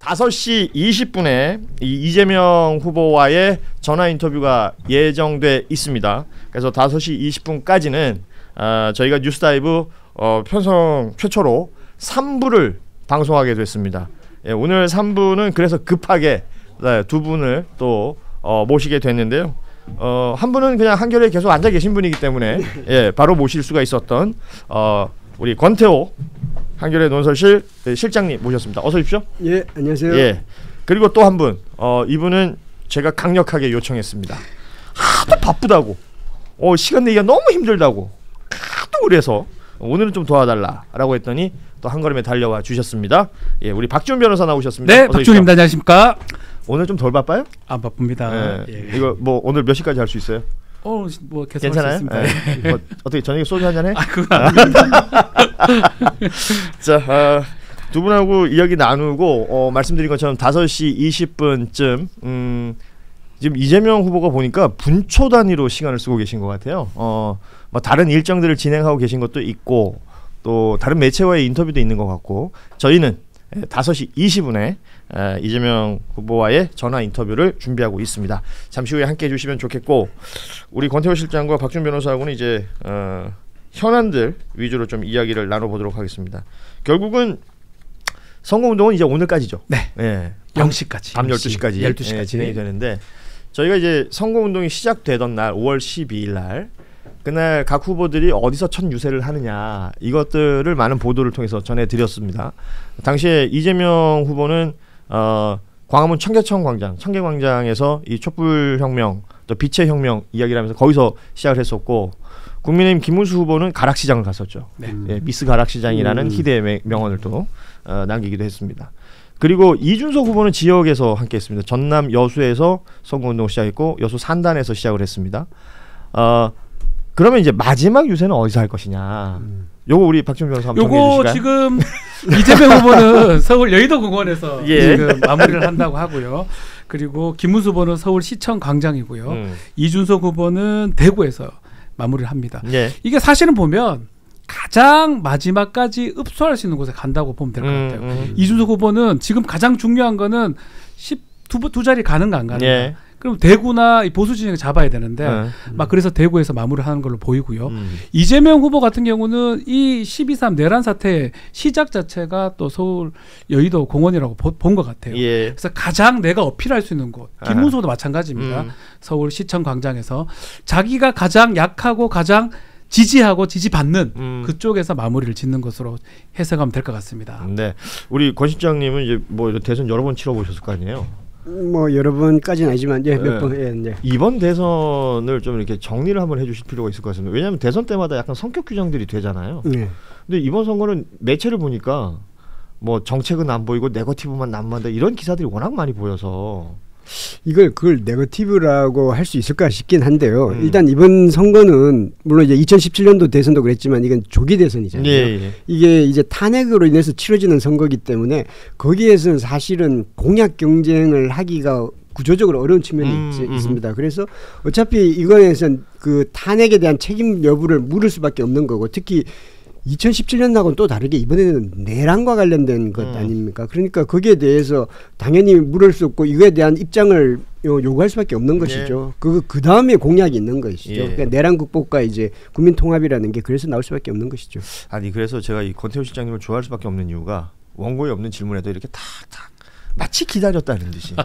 5시 20분에 이재명 후보와의 전화 인터뷰가 예정돼 있습니다. 그래서 5시 20분까지는 저희가 뉴스다이브 편성 최초로 3부를 방송하게 됐습니다. 예, 오늘 3부는 그래서 급하게 두 분을 또 모시게 됐는데요. 한 분은 그냥 한겨레에 계속 앉아 계신 분이기 때문에 예, 바로 모실 수가 있었던 우리 권태호 한겨레 논설실 실장님 모셨습니다. 어서 오십시오. 예, 안녕하세요. 예. 그리고 또 한 분, 이분은 제가 강력하게 요청했습니다. 하도 바쁘다고, 시간 내기가 너무 힘들다고, 하도 그래서 오늘은 좀 도와달라라고 했더니 또 한 걸음에 달려와 주셨습니다. 예, 우리 박지훈 변호사 나오셨습니다. 네, 박지훈입니다. 안녕하십니까? 오늘 좀 덜 바빠요? 안 바쁩니다. 예. 이거 뭐 오늘 몇 시까지 할 수 있어요? 뭐 계속 괜찮아요? 할 수 있습니다. 예. 뭐 어떻게 저녁에 소주 한잔 해? 그거 아닙니다. 자, 두 분하고 이야기 나누고 말씀드린 것처럼 5시 20분쯤 지금 이재명 후보가 보니까 분초 단위로 시간을 쓰고 계신 것 같아요. 뭐 다른 일정들을 진행하고 계신 것도 있고 또 다른 매체와의 인터뷰도 있는 것 같고 저희는 5시 20분에 이재명 후보와의 전화 인터뷰를 준비하고 있습니다. 잠시 후에 함께해 주시면 좋겠고 우리 권태호 실장과 박준 변호사하고는 이제 현안들 위주로 좀 이야기를 나눠보도록 하겠습니다. 결국은 선거운동은 이제 오늘까지죠. 네. 예. 0시까지. 밤 12시까지. 12시까지. 예, 진행이 되는데 저희가 이제 선거운동이 시작되던 날 5월 12일 날 그날 각 후보들이 어디서 첫 유세를 하느냐 이것들을 많은 보도를 통해서 전해드렸습니다. 당시에 이재명 후보는 광화문 청계광장에서 이 촛불혁명 또 빛의 혁명 이야기를 하면서 거기서 시작을 했었고 국민의힘 김문수 후보는 가락시장을 갔었죠. 네. 예, 미스 가락시장이라는 희대의 명언을 또 남기기도 했습니다. 그리고 이준석 후보는 지역에서 함께했습니다. 전남 여수에서 선거운동을 시작했고 여수 산단에서 시작을 했습니다. 그러면 이제 마지막 유세는 어디서 할 것이냐? 요거 우리 박준 변호사 한번 정리해 주실까요? 지금 이재명 후보는 서울 여의도공원에서 예. 지금 마무리를 한다고 하고요. 그리고 김문수 후보는 서울시청 광장이고요. 이준석 후보는 대구에서 마무리를 합니다. 예. 이게 사실은 보면 가장 마지막까지 흡수할 수 있는 곳에 간다고 보면 될 것 같아요. 이준석 후보는 지금 가장 중요한 거는 두 자리 가는가 안 가는가. 예. 그럼 대구나 보수 진영을 잡아야 되는데 막 그래서 대구에서 마무리를 하는 걸로 보이고요. 이재명 후보 같은 경우는 이 12.3 내란 사태의 시작 자체가 또 서울 여의도 공원이라고 본 것 같아요. 예. 그래서 가장 내가 어필할 수 있는 곳, 김문수 후보도 마찬가지입니다. 서울 시청 광장에서 자기가 가장 약하고 가장 지지하고 지지받는 그쪽에서 마무리를 짓는 것으로 해석하면 될 것 같습니다. 네, 우리 권 실장님은 이제 뭐 대선 여러 번 치러보셨을 거 아니에요? 뭐 여러 번까지는 아니지만 몇 번. 네. 이번 대선을 좀 이렇게 정리를 한번 해주실 필요가 있을 것 같습니다. 왜냐하면 대선 때마다 약간 성격 규정들이 되잖아요. 네. 근데 이번 선거는 매체를 보니까 뭐 정책은 안 보이고 네거티브만 난무한다 이런 기사들이 워낙 많이 보여서 그걸 네거티브라고 할 수 있을까 싶긴 한데요. 일단 이번 선거는 물론 이제 2017년도 대선도 그랬지만 이건 조기 대선이잖아요. 예. 이게 이제 탄핵으로 인해서 치러지는 선거이기 때문에 거기에서는 사실은 공약 경쟁을 하기가 구조적으로 어려운 측면이 있습니다. 그래서 어차피 이거에선 그 탄핵에 대한 책임 여부를 물을 수밖에 없는 거고 특히 2017년하고는 또 다르게 이번에는 내란과 관련된 것 아닙니까? 그러니까 거기에 대해서 당연히 물을 수 없고 이거에 대한 입장을 요구할 수밖에 없는 것이죠. 그 다음에 공약이 있는 것이죠. 그러니까 내란 극복과 이제 국민 통합이라는 게 그래서 나올 수밖에 없는 것이죠. 아니 그래서 제가 이 권태호 실장님을 좋아할 수밖에 없는 이유가 원고에 없는 질문에도 이렇게 탁탁 마치 기다렸다는 듯이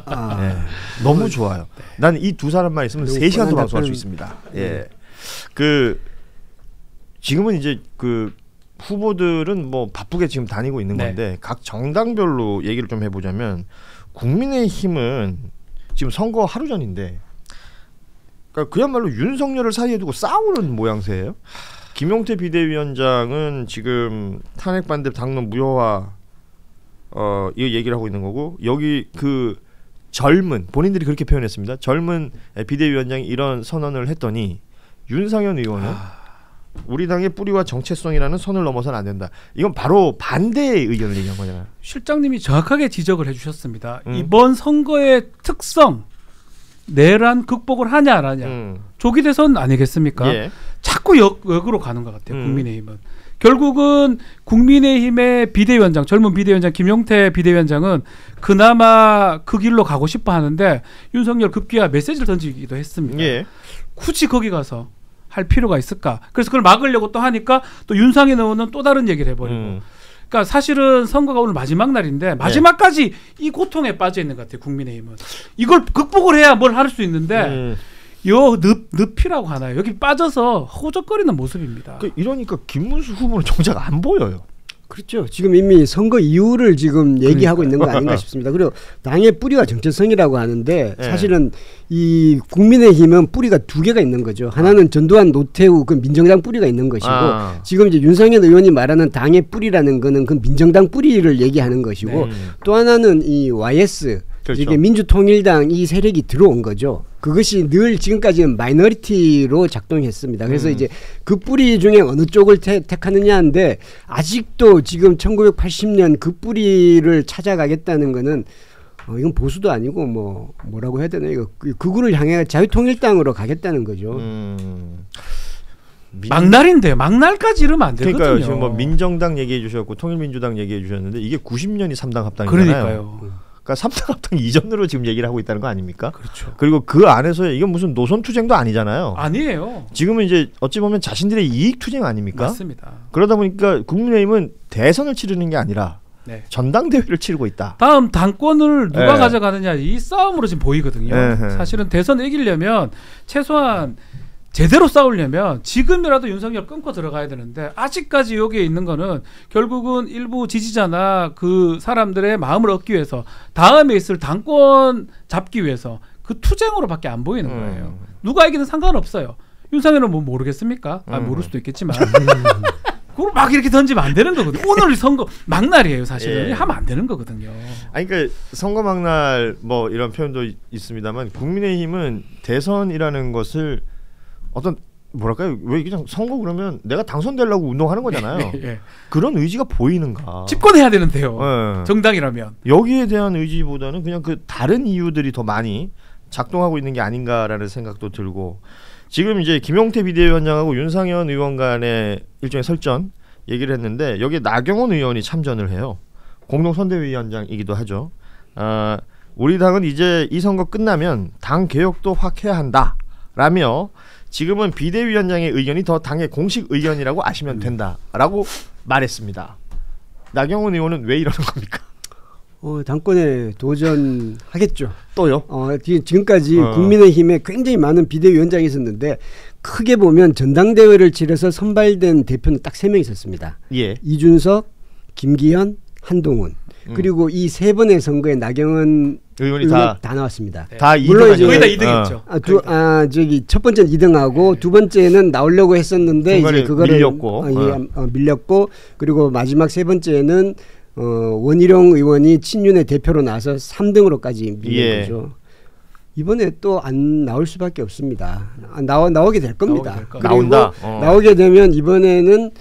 너무 좋아요. 난 이 두 사람만 있으면 3시간도 방송할 수 있습니다. 예, 지금은 이제 후보들은 뭐 바쁘게 지금 다니고 있는 건데 각 정당별로 얘기를 좀 해보자면 국민의힘은 지금 선거 하루 전인데 그러니까 그야말로 윤석열을 사이에 두고 싸우는 모양새예요. 김용태 비대위원장은 지금 탄핵 반대 당론 무효화 이 얘기를 하고 있는 거고 여기 젊은 본인들이 그렇게 표현했습니다. 젊은 비대위원장이 이런 선언을 했더니 윤상현 의원은 우리 당의 뿌리와 정체성이라는 선을 넘어서는 안 된다. 이건 바로 반대의 의견을 얘기한 거잖아요. 실장님이 정확하게 지적을 해주셨습니다. 이번 선거의 특성, 내란 극복을 하냐 안 하냐. 조기 대선 아니겠습니까? 예. 자꾸 역으로 가는 것 같아요. 국민의힘은. 결국은 국민의힘의 비대위원장, 젊은 비대위원장 김용태 비대위원장은 그나마 그 길로 가고 싶어 하는데 윤석열 급기야 메시지를 던지기도 했습니다. 예. 굳이 거기 가서 할 필요가 있을까? 그래서 그걸 막으려고 또 하니까 또 윤상현 의원은 또 다른 얘기를 해버리고. 그러니까 사실은 선거가 오늘 마지막 날인데 마지막까지 이 고통에 빠져 있는 것 같아요. 국민의힘은 이걸 극복을 해야 뭘 할 수 있는데 요 늪이라고 하나요? 여기 빠져서 허우적거리는 모습입니다. 이러니까 김문수 후보는 정작 안 보여요. 그렇죠. 지금 이미 선거 이후를 지금 얘기하고 있는 거 아닌가 싶습니다. 그리고 당의 뿌리와 정체성이라고 하는데 사실은 이 국민의힘은 뿌리가 두 개가 있는 거죠. 하나는 전두환, 노태우 그 민정당 뿌리가 있는 것이고 지금 이제 윤상현 의원이 말하는 당의 뿌리라는 거는 그 민정당 뿌리를 얘기하는 것이고 또 하나는 이 YS 그렇죠. 이게 민주통일당 이 세력이 들어온 거죠. 그것이 늘 지금까지는 마이너리티로 작동했습니다. 그래서 이제 그 뿌리 중에 어느 쪽을 택하느냐인데 아직도 지금 1980년 그 뿌리를 찾아가겠다는 거는 이건 보수도 아니고 뭐라고 해야 되나 이거 극우를 향해 자유통일당으로 가겠다는 거죠. 막날인데요. 막날까지 이러면 안 되거든요. 그러니까요. 지금 뭐 민정당 얘기해 주셨고 통일민주당 얘기해 주셨는데 이게 90년이 3당 합당이잖아요. 그러니까요. 그러니까 3당 합당 이전으로 지금 얘기를 하고 있다는 거 아닙니까? 그렇죠. 그리고 그 안에서 이건 무슨 노선 투쟁도 아니잖아요. 아니에요. 지금은 이제 어찌 보면 자신들의 이익 투쟁 아닙니까? 맞습니다. 그러다 보니까 국민의힘은 대선을 치르는 게 아니라 전당대회를 치르고 있다. 다음 당권을 누가 가져가느냐 이 싸움으로 지금 보이거든요. 사실은 대선 이기려면 최소한 제대로 싸우려면 지금이라도 윤석열 끊고 들어가야 되는데 아직까지 여기에 있는 거는 결국은 일부 지지자나 그 사람들의 마음을 얻기 위해서 다음에 있을 당권 잡기 위해서 그 투쟁으로밖에 안 보이는 거예요. 누가 이기든 상관없어요. 윤석열은 뭐 모르겠습니까? 모를 수도 있겠지만 그걸 막 이렇게 던지면 안 되는 거거든요. 오늘 선거 막날이에요. 사실은 하면 안 되는 거거든요. 아니 그러니까 선거 막날 뭐 이런 표현도 있습니다만 국민의힘은 대선이라는 것을 어떤 뭐랄까요? 왜 그냥 선거 그러면 내가 당선되려고 운동하는 거잖아요. 그런 의지가 보이는가? 집권해야 되는데요. 정당이라면 여기에 대한 의지보다는 그냥 그 다른 이유들이 더 많이 작동하고 있는 게 아닌가라는 생각도 들고 지금 이제 김용태 비대위원장하고 윤상현 의원 간의 일종의 설전 얘기를 했는데 여기에 나경원 의원이 참전을 해요. 공동선대위원장이기도 하죠. 우리 당은 이제 이 선거 끝나면 당 개혁도 확 해야 한다라며 지금은 비대위원장의 의견이 더 당의 공식 의견이라고 아시면 된다라고 말했습니다. 나경원 의원은 왜 이러는 겁니까? 당권에 도전하겠죠. 또요? 지금까지 국민의힘에 굉장히 많은 비대위원장이 있었는데 크게 보면 전당대회를 치러서 선발된 대표는 딱 3명 있었습니다. 이준석, 김기현, 한동훈. 그리고 이 3번의 선거에 나경원 의원이 다 나왔습니다. 다 물론 이제 거의 다 2등했죠. 저기 첫 번째는 2등하고 두 번째는 나오려고 했었는데 이제 그거를 밀렸고 그리고 마지막 세 번째는 원희룡 의원이 친윤의 대표로 나와서 3등으로까지 밀린 거죠. 이번에 또 안 나올 수밖에 없습니다. 나오게 될 겁니다. 나오게 되면 이번에는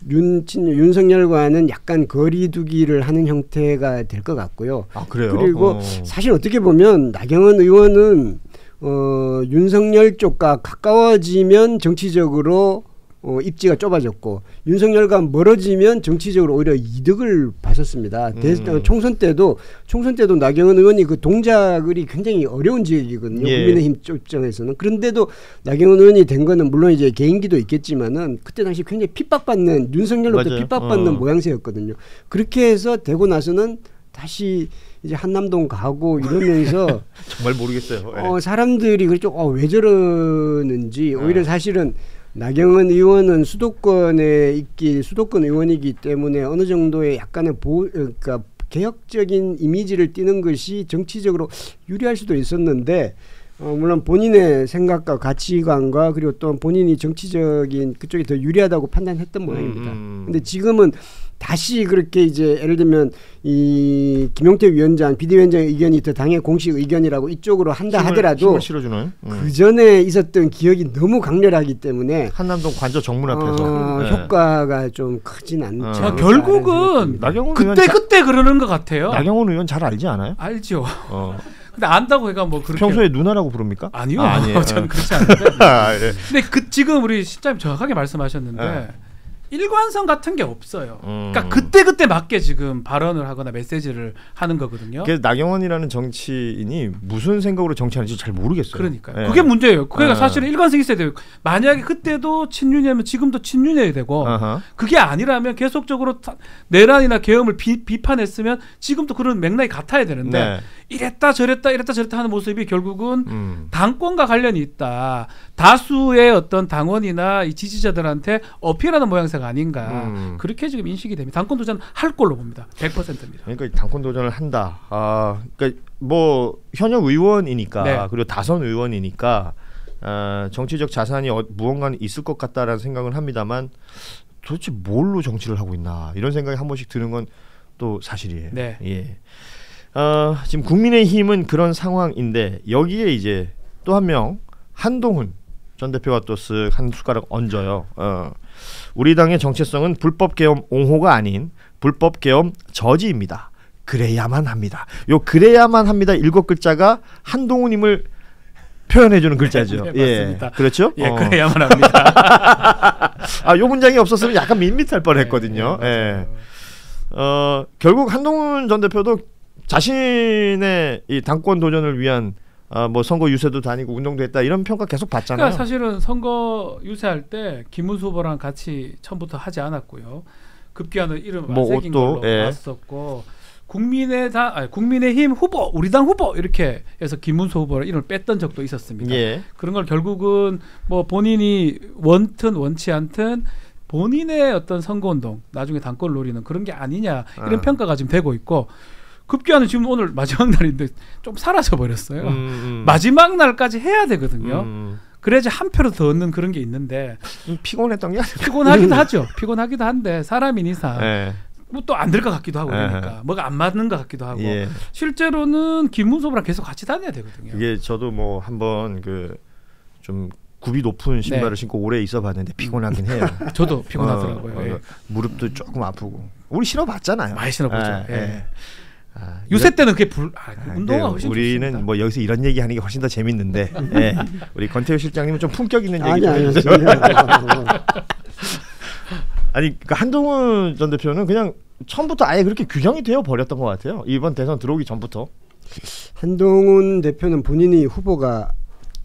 윤석열과는 약간 거리두기를 하는 형태가 될 것 같고요. 그래요? 그리고 사실 어떻게 보면 나경원 의원은 윤석열 쪽과 가까워지면 정치적으로 입지가 좁아졌고 윤석열과 멀어지면 정치적으로 오히려 이득을 봤었습니다. 총선 때도 나경원 의원이 그 동작이 굉장히 어려운 지역이거든요. 국민의힘 입장에서는. 그런데도 나경원 의원이 된 거는 물론 이제 개인기도 있겠지만은 그때 당시 굉장히 핍박받는 윤석열로부터 핍박받는 모양새였거든요. 그렇게 해서 되고 나서는 다시 이제 한남동 가고 이러면서 정말 모르겠어요. 사람들이 그렇죠. 왜 저러는지 오히려 사실은 나경원 의원은 수도권 의원이기 때문에 어느 정도의 약간의 그러니까 개혁적인 이미지를 띠는 것이 정치적으로 유리할 수도 있었는데 물론 본인의 생각과 가치관과 그리고 또 본인이 정치적인 그쪽이 더 유리하다고 판단했던 모양입니다. 근데 지금은 다시 그렇게 이제 예를 들면 이 김용태 위원장, 비대위원장의 의견이 더 당의 공식 의견이라고 이쪽으로 한다 하더라도 그 전에 있었던 기억이 너무 강렬하기 때문에 한남동 관저 정문 앞에서 효과가 좀 크진 않죠. 결국은 그때 그러는 것 같아요. 나경원 의원 잘 알지 않아요? 알죠. 근데 안다고 해가 뭐 그렇게 평소에 누나라고 부릅니까? 아니요. 저는 그렇지 않은데. 근데 지금 우리 실장님 정확하게 말씀하셨는데 일관성 같은 게 없어요. 그러니까 그때 맞게 지금 발언을 하거나 메시지를 하는 거거든요. 그래서 나경원이라는 정치인이 무슨 생각으로 정치하는지 잘 모르겠어요. 그러니까요. 예. 그게 문제예요. 그러니까 사실은 일관성이 있어야 돼요. 만약에 그때도 친윤이면 지금도 친윤이어야 되고 그게 아니라면 계속적으로 내란이나 계엄을 비판했으면 지금도 그런 맥락이 같아야 되는데 네. 이랬다 저랬다 하는 모습이 결국은 당권과 관련이 있다. 다수의 어떤 당원이나 이 지지자들한테 어필하는 모양새가 아닌가. 그렇게 지금 인식이 됩니다. 당권 도전 할 걸로 봅니다. 100%입니다. 그러니까 당권 도전을 한다. 그러니까 뭐 현역 의원이니까 네. 그리고 다선 의원이니까 정치적 자산이 무언가는 있을 것 같다라는 생각을 합니다만 도대체 뭘로 정치를 하고 있나 이런 생각이 한 번씩 드는 건 또 사실이에요. 네. 예. 지금 국민의힘은 그런 상황인데 여기에 이제 또 한 명 한동훈 전 대표가 또 쓱 한 숟가락 얹어요. 우리 당의 정체성은 불법 계엄 옹호가 아닌 불법 계엄 저지입니다. 그래야만 합니다. 요 그래야만 합니다 7글자가 한동훈임을 표현해주는 글자죠. 네, 맞습니다. 예, 그렇죠? 예, 그래야만 합니다. 요 문장이 없었으면 약간 밋밋할 뻔했거든요. 네, 예. 결국 한동훈 전 대표도 자신의 이 당권 도전을 위한 뭐 선거 유세도 다니고 운동도 했다 이런 평가 계속 받잖아요. 그러니까 사실은 선거 유세할 때 김문수 후보랑 같이 처음부터 하지 않았고요. 급기야는 이름 뭐 새긴 옷도, 걸로 예. 나왔었고 국민의힘 후보, 우리 당 후보 이렇게 해서 김문수 후보를 이름을 뺐던 적도 있었습니다. 예. 그런 걸 결국은 뭐 본인이 원튼 원치 않든 본인의 어떤 선거운동 나중에 당권 노리는 그런 게 아니냐 이런 평가가 지금 되고 있고 급기야는 지금 오늘 마지막 날인데 좀 사라져 버렸어요. 마지막 날까지 해야 되거든요. 그래야지 한 표를 더 얻는 그런 게 있는데 피곤했던 게 아니라 피곤하기도 하죠. 피곤하기도 한데 사람인 이상 예. 뭐 또 안 될 것 같기도 하고 그러니까 뭐가 안 맞는 것 같기도 하고 예. 실제로는 김문수 후보랑 계속 같이 다녀야 되거든요. 그게 저도 뭐 한번 그 좀 굽이 높은 신발을 네. 신고 오래 있어봤는데 피곤하긴 해요. 저도 피곤하더라고요. 예. 무릎도 조금 아프고. 우리 신어봤잖아요. 많이 신어보죠. 예, 예. 예. 유세 때는 그게 운동화 네, 훨씬 우리는 좋습니다. 뭐 여기서 이런 얘기하는 게 훨씬 더 재밌는데 예. 우리 권태우 실장님은 좀 품격 있는 얘기 좀 아니 해주세요. 아니. 아니 그러니까 한동훈 전 대표는 그냥 처음부터 아예 그렇게 규정이 되어 버렸던 것 같아요. 이번 대선 들어오기 전부터. 한동훈 대표는 본인이 후보가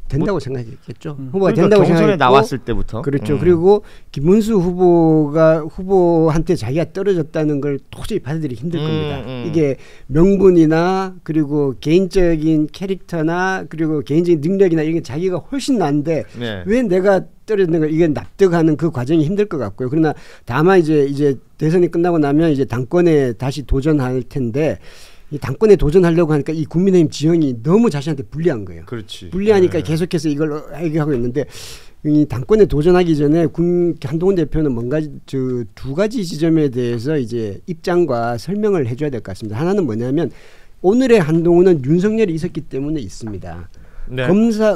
된다고 생각했겠죠. 후보가 그러니까 된다고 경선에 생각했고 나왔을 때부터. 그렇죠. 그리고 김문수 후보한테 자기가 떨어졌다는 걸 도저히 받아들이기 힘들 겁니다. 이게 명분이나 그리고 개인적인 캐릭터나 그리고 개인적인 능력이나 이게 자기가 훨씬 난데 네. 왜 내가 떨어졌는 걸 이게 납득하는 그 과정이 힘들 것 같고요. 그러나 다만 이제 대선이 끝나고 나면 이제 당권에 다시 도전할 텐데 이 당권에 도전하려고 하니까 이 국민의힘 지형이 너무 자신한테 불리한 거예요. 그렇지. 불리하니까 네. 계속해서 이걸 얘기하고 있는데 이 당권에 도전하기 전에 한동훈 대표는 뭔가 두 가지 지점에 대해서 이제 입장과 설명을 해줘야 될 것 같습니다. 하나는 뭐냐면 오늘의 한동훈은 윤석열이 있었기 때문에 있습니다. 네.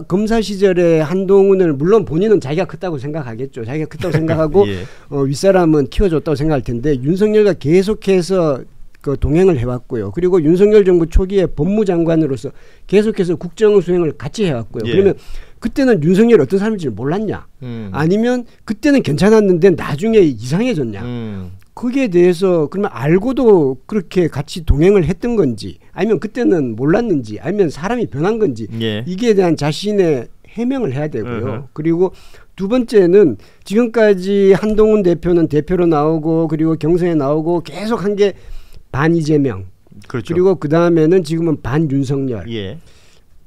검사 시절에 한동훈을 물론 본인은 자기가 컸다고 생각하겠죠. 자기가 컸다고 생각하고 예. 윗사람은 키워줬다고 생각할 텐데 윤석열과 계속해서 그 동행을 해왔고요. 그리고 윤석열 정부 초기에 법무장관으로서 계속해서 국정 수행을 같이 해왔고요. 예. 그러면 그때는 윤석열이 어떤 사람인지 몰랐냐? 아니면 그때는 괜찮았는데 나중에 이상해졌냐? 거기에 대해서 그러면 알고도 그렇게 같이 동행을 했던 건지 아니면 그때는 몰랐는지 아니면 사람이 변한 건지 예. 이기에 대한 자신의 해명을 해야 되고요. 그리고 두 번째는 지금까지 한동훈 대표는 대표로 나오고 그리고 경선에 나오고 계속 한 게 반 이재명 그렇죠. 그리고 그 다음에는 지금은 반 윤석열 예.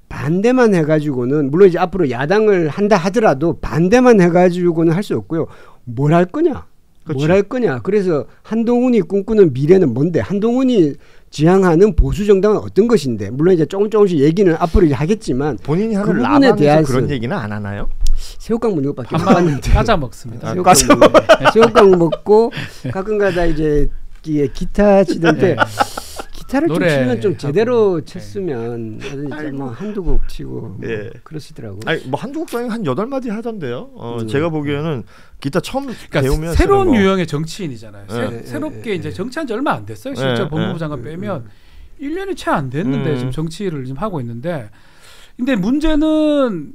반대만 해가지고는 물론 이제 앞으로 야당을 한다 하더라도 반대만 해가지고는 할 수 없고요. 뭘 할 거냐? 그렇죠. 뭘 할 거냐? 그래서 한동훈이 꿈꾸는 미래는 뭔데? 한동훈이 지향하는 보수 정당은 어떤 것인데? 물론 이제 조금씩 얘기는 앞으로 이제 하겠지만 본인이 그 하는 부분에 라방에서 대해서 그런 얘기는 안 하나요? 새우깡 먹는 것밖에 못 한번 봤는데 까자 먹습니다. 새우깡 먹고 가끔가다 이제 기타 치던 때 기타를 좀 치면 좀 제대로 쳤으면 뭐 한두 곡 치고 예. 그러시더라고요. 아니 뭐 한두 곡 한 8마디 하던데요. 제가 보기에는 기타 처음 그러니까 배우면 새로운 쓰는 거. 유형의 정치인이잖아요. 새롭게 이제 정치한 지 얼마 안 됐어요. 실제 법무부 장관 빼면 1년이 채 안 됐는데 지금 정치를 지금 하고 있는데 근데 문제는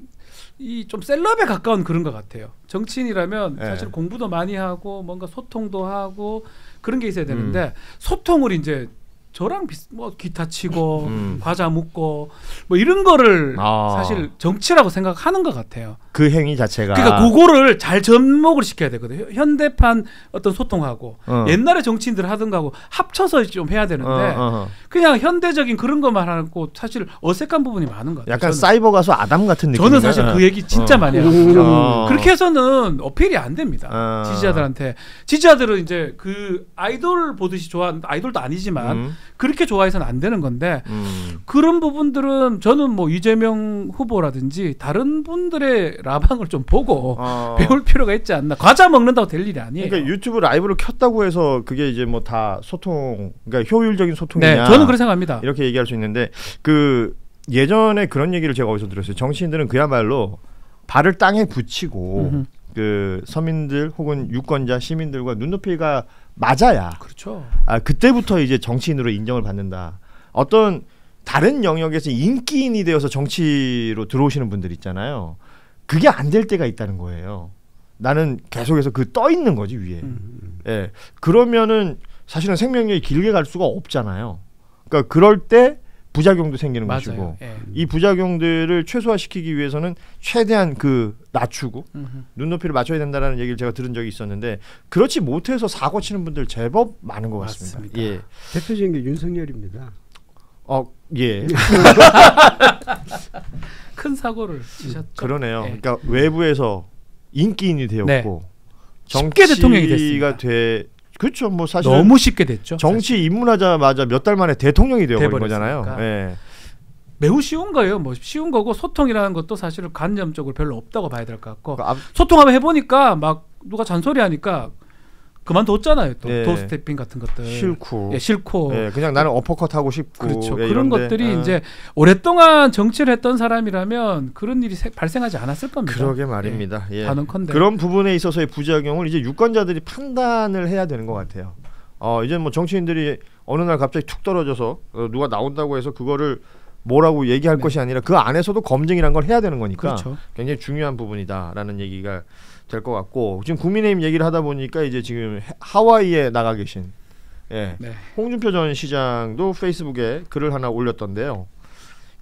이 좀 셀럽에 가까운 그런 것 같아요. 정치인이라면 네. 사실 공부도 많이 하고 뭔가 소통도 하고 그런 게 있어야 되는데 소통을 이제 저랑 뭐 기타 치고 과자 묻고 뭐 이런 거를 사실 정치라고 생각하는 것 같아요. 그 행위 자체가. 그러니까 그거를 잘 접목을 시켜야 되거든요. 현대판 어떤 소통하고 옛날에 정치인들 하던 거하고 합쳐서 좀 해야 되는데 그냥 현대적인 그런 것만 하고 사실 어색한 부분이 많은 것 같아요. 약간 사이버 가수 아담 같은 느낌. 저는 사실 그 얘기 진짜 많이 하거든요. 그렇게 해서는 어필이 안 됩니다. 지지자들한테. 지지자들은 이제 그 아이돌 보듯이 좋아하는 아이돌도 아니지만 그렇게 좋아해서는 안 되는 건데 그런 부분들은 저는 뭐 이재명 후보라든지 다른 분들의 라방을 좀 보고 배울 필요가 있지 않나. 과자 먹는다고 될 일이 아니에요. 그러니까 유튜브 라이브를 켰다고 해서 그게 이제 뭐 다 소통, 그러니까 효율적인 소통이냐. 네, 저는 그렇게 생각합니다. 이렇게 얘기할 수 있는데 그 예전에 그런 얘기를 제가 어디서 들었어요. 정치인들은 그야말로 발을 땅에 붙이고 그 서민들 혹은 유권자 시민들과 눈높이가 맞아야. 그렇죠. 그때부터 이제 정치인으로 인정을 받는다. 어떤 다른 영역에서 인기인이 되어서 정치로 들어오시는 분들 있잖아요. 그게 안 될 때가 있다는 거예요. 나는 계속해서 그 떠 있는 거지 위에. 예. 그러면은 사실은 생명력이 길게 갈 수가 없잖아요. 그러니까 그럴 때 부작용도 생기는 맞아요. 것이고 예. 이 부작용들을 최소화시키기 위해서는 최대한 그 낮추고 눈높이를 맞춰야 된다라는 얘기를 제가 들은 적이 있었는데 그렇지 못해서 사고 치는 분들 제법 많은 것 같습니다. 맞습니다. 예. 대표적인 게 윤석열입니다. 예. 큰 사고를 지셨죠. 그러네요. 예. 그러니까 외부에서 인기인이 되었고 네. 쉽게 대통령이 정치가 됐습니다. 그렇죠. 뭐 사실 너무 쉽게 됐죠. 정치 사실. 입문하자마자 몇 달 만에 대통령이 되어버린 거잖아요. 돼버렸으니까. 예. 매우 쉬운 거예요. 뭐 쉬운 거고 소통이라는 것도 사실은 관념적으로 별로 없다고 봐야 될 것 같고 그러니까 소통하면 해보니까 막 누가 잔소리하니까 그만뒀잖아요. 또 예. 도스태핑 같은 것들 싫고, 예, 싫고 예, 그냥 나는 어퍼컷 하고 싶고, 그렇죠. 예, 그런 이런데, 것들이 이제 오랫동안 정치를 했던 사람이라면 그런 일이 발생하지 않았을 겁니다. 그러게 말입니다. 예. 단언컨대 그런 부분에 있어서의 부작용을 이제 유권자들이 판단을 해야 되는 것 같아요. 이제 뭐 정치인들이 어느 날 갑자기 툭 떨어져서 누가 나온다고 해서 그거를 뭐라고 얘기할 것이 아니라 그 안에서도 검증이란 걸 해야 되는 거니까 그렇죠. 굉장히 중요한 부분이다라는 얘기가 될 것 같고 지금 국민의힘 얘기를 하다 보니까 이제 지금 하와이에 나가 계신 네. 홍준표 전 시장도 페이스북에 글을 하나 올렸던데요.